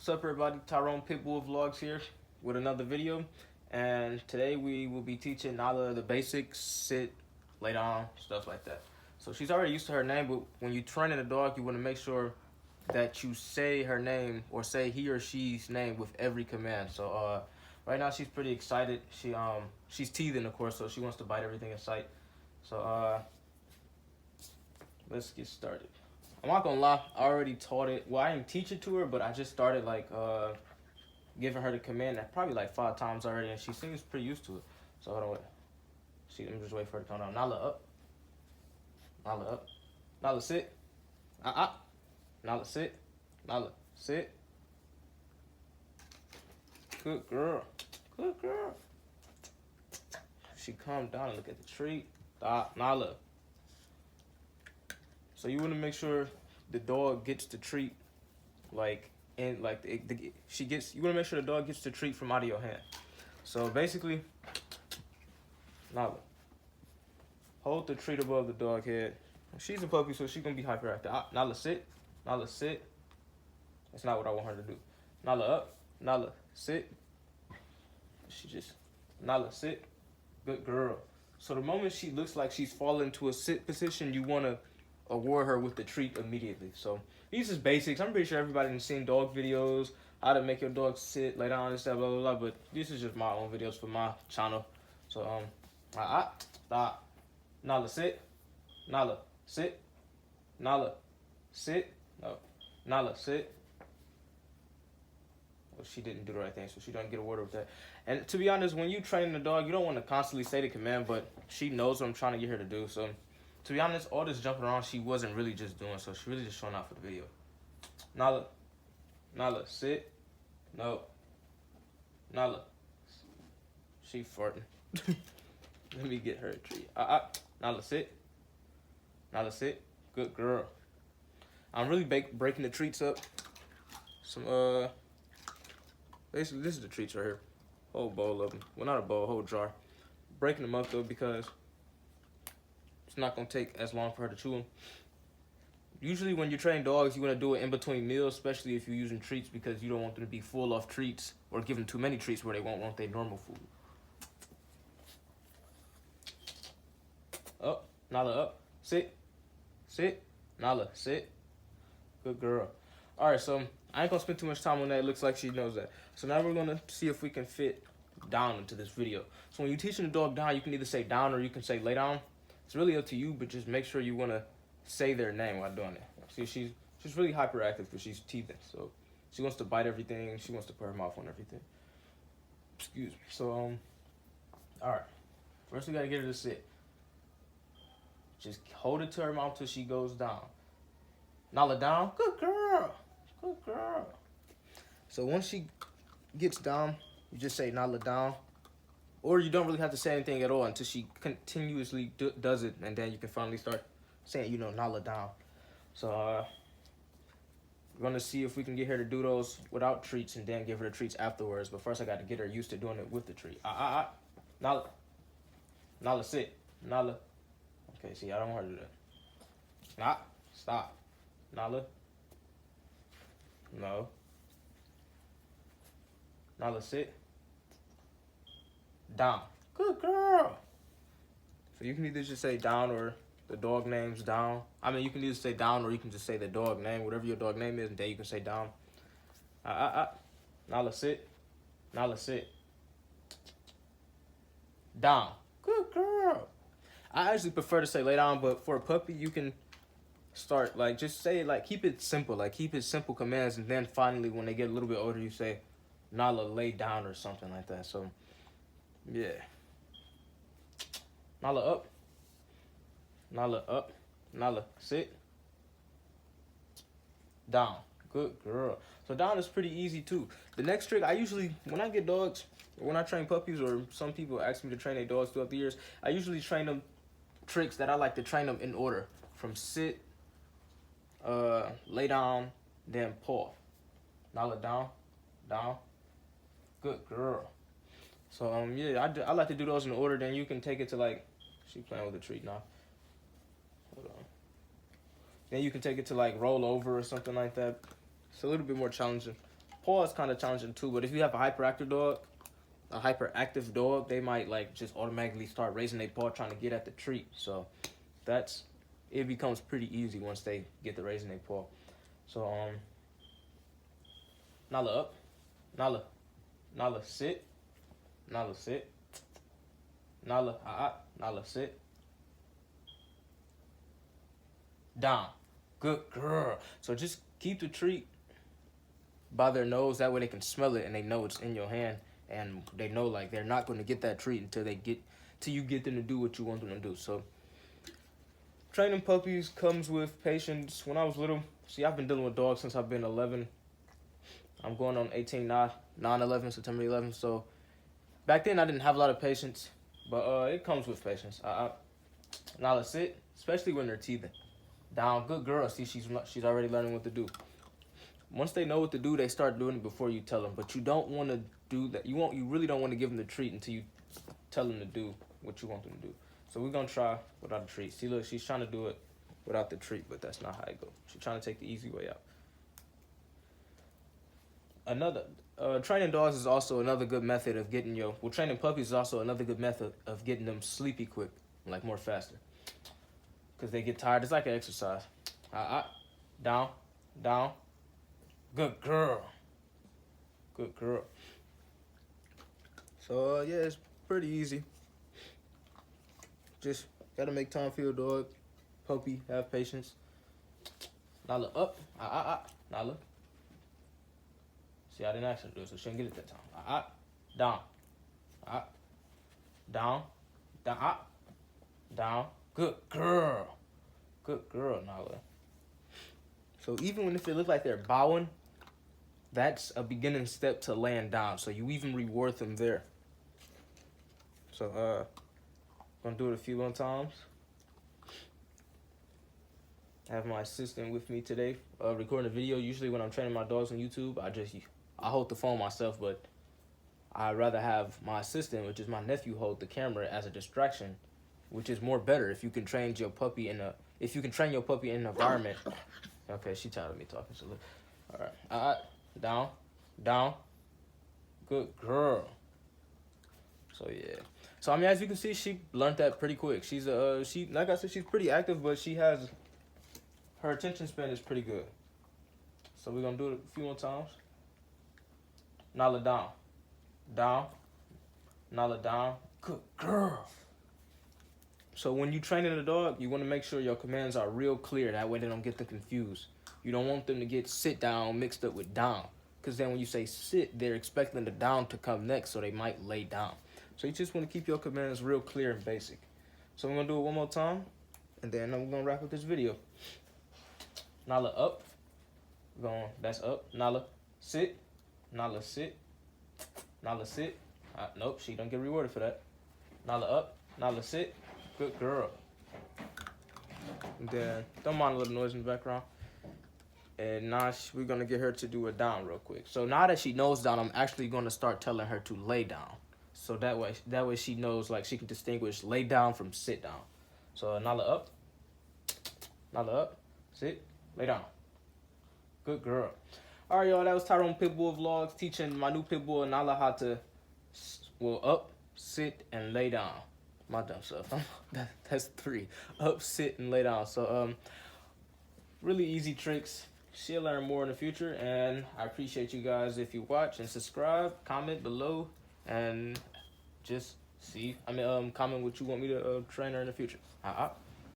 What's up, everybody? Tyrone Pitbull Vlogs here with another video, and today we will be teaching Nala the basics: sit, lay down, stuff like that. So she's already used to her name, but when you train a dog, you want to make sure that you say her name or say he or she's name with every command. So right now she's pretty excited. She's teething, of course, so she wants to bite everything in sight. So let's get started. I'm not gonna lie, I already taught it. Well, I didn't teach it to her, but I just started like giving her the command probably like 5 times already, and she seems pretty used to it. So hold on, wait. I'm just waiting for her to count down. Nala up. Nala up. Nala sit. Nala sit. Nala sit. Good girl. Good girl. She calmed down and look at the treat. Nala. So you want to make sure the dog gets the treat, like, and like you want to make sure the dog gets the treat from out of your hand. So basically, Nala, hold the treat above the dog head. She's a puppy, so she's gonna be hyperactive. Nala sit, Nala sit. That's not what I want her to do. Nala up, Nala sit. She just Nala sit. Good girl. So the moment she looks like she's falling into a sit position, you wanna award her with the treat immediately. So these is basics. I'm pretty sure everybody has seen dog videos, how to make your dog sit, lay down and stuff, blah blah blah. But this is just my own videos for my channel. So Nala sit, Nala sit, Nala sit, no, Nala sit. Well, she didn't do the right thing, so she doesn't get awarded with that. And to be honest, when you train the dog, you don't want to constantly say the command, but she knows what I'm trying to get her to do. So to be honest, all this jumping around, she wasn't really just doing, so she really just showing out for the video. Nala. Nala, sit. No. Nala. She farting. Let me get her a treat. Nala, sit. Nala, sit. Good girl. I'm really breaking the treats up. Basically, this is the treats right here. Whole bowl of them. Well, not a bowl, a whole jar. Breaking them up, though, because it's not going to take as long for her to chew them. Usually when you train dogs, you want to do it in between meals, especially if you're using treats, because you don't want them to be full of treats or give them too many treats where they won't want their normal food. Up, Nala up, sit, sit, Nala, sit. Good girl. All right, so I ain't going to spend too much time on that. It looks like she knows that. So now we're going to see if we can fit down into this video. So when you're teaching the dog down, you can either say down or you can say lay down. It's really up to you, but just make sure you want to say their name while doing it. See, she's really hyperactive because she's teething. So she wants to bite everything. She wants to put her mouth on everything. Excuse me. So, all right. First, we got to get her to sit. Just hold it to her mouth till she goes down. Nala down. Good girl. Good girl. So once she gets down, you just say Nala down. Or you don't really have to say anything at all until she continuously does it, and then you can finally start saying, Nala down. So we're going to see if we can get her to do those without treats and then give her the treats afterwards. But first I got to get her used to doing it with the treat. Nala. Nala, sit. Nala. Okay, see, I don't want her to do that. Stop. Nala. No. Nala, sit. Down. Good girl. So you can either just say down or the dog name's down. I mean, you can either say down or you can just say the dog name, whatever your dog name is, and then you can say down. Nala, sit. Nala, sit. Down. Good girl. I actually prefer to say lay down, but for a puppy, you can start, like, just say, like, keep it simple. Like, keep it simple commands, and then finally, when they get a little bit older, you say, Nala, lay down or something like that. So yeah. Nala up. Nala up. Nala sit. Down. Good girl. So down is pretty easy too. The next trick, when I get dogs, or when I train puppies, or some people ask me to train their dogs throughout the years, I usually train them tricks that I like to train them in order. From sit, lay down, then paw. Nala down, down. Good girl. So yeah, I like to do those in order. Then you can take it to, like, she playing with a treat now. Hold on. Then you can take it to, like, roll over or something like that. It's a little bit more challenging. paw is kind of challenging too. But if you have a hyperactive dog, they might like just automatically start raising their paw trying to get at the treat. So it becomes pretty easy once they get to raising their paw. So Nala up, Nala, Nala sit, Nala sit, Nala Nala sit, down. Good girl. So just keep the treat by their nose. That way they can smell it and they know it's in your hand, and they know like they're not going to get that treat until you get them to do what you want them to do. So training puppies comes with patience. When I was little, see, I've been dealing with dogs since I've been 11. I'm going on 18 now, 9/11, September 11th. So back then I didn't have a lot of patience, but it comes with patience. Now let's sit, especially when they're teething. Down, good girl. See, she's already learning what to do. Once they know what to do, they start doing it before you tell them. But you don't want to do that. You really don't want to give them the treat until you tell them to do what you want them to do. So we're gonna try without a treat. See, look, she's trying to do it without the treat, but that's not how it goes. She's trying to take the easy way out. Training dogs is also another good method of getting training puppies is also another good method of getting them sleepy quick, like more faster. Because they get tired. It's like an exercise. Down, down. Good girl. Good girl. So, yeah, it's pretty easy. Just gotta make time for your dog. Puppy, have patience. Nala up. Nala. See, I didn't ask her to do it, so she didn't get it that time. Down. Down. Down. Down. Good girl. Good girl, Nala. So even if it looks like they're bowing, that's a beginning step to laying down. So you even reward them there. So gonna do it a few more times. I have my assistant with me today, recording a video. Usually when I'm training my dogs on YouTube, I hold the phone myself, but I'd rather have my assistant, which is my nephew, hold the camera as a distraction, which is more better if you can train your puppy in an environment. Okay, she tired of me talking, so look. All right, down, down. Good girl. So yeah. So I mean, as you can see, she learned that pretty quick. She's like I said, she's pretty active, but her attention span is pretty good. So we're gonna do it a few more times. Nala down, down, Nala down. Good girl. So when you training a dog, you want to make sure your commands are real clear. That way they don't get them confused. You don't want them to get sit down mixed up with down. Because then when you say sit, they're expecting the down to come next, so they might lay down. So you just want to keep your commands real clear and basic. So we're going to do it one more time, and then we're going to wrap up this video. Nala up. That's up. Nala sit. Nala sit. Nala sit. Nope, she don't get rewarded for that. Nala up. Nala sit. Good girl. And then, don't mind a little noise in the background. And now we're going to get her to do a down real quick. So now that she knows down, I'm actually going to start telling her to lay down. So that way she knows, like, she can distinguish lay down from sit down. So Nala up, sit, lay down. Good girl. All right, y'all, that was Tyrone Pitbull Vlogs teaching my new Pitbull Nala how to, up, sit, and lay down. My dumb self. That's 3. Up, sit, and lay down. So, really easy tricks. She'll learn more in the future, and I appreciate you guys if you watch and subscribe, comment below, and just comment what you want me to train her in the future.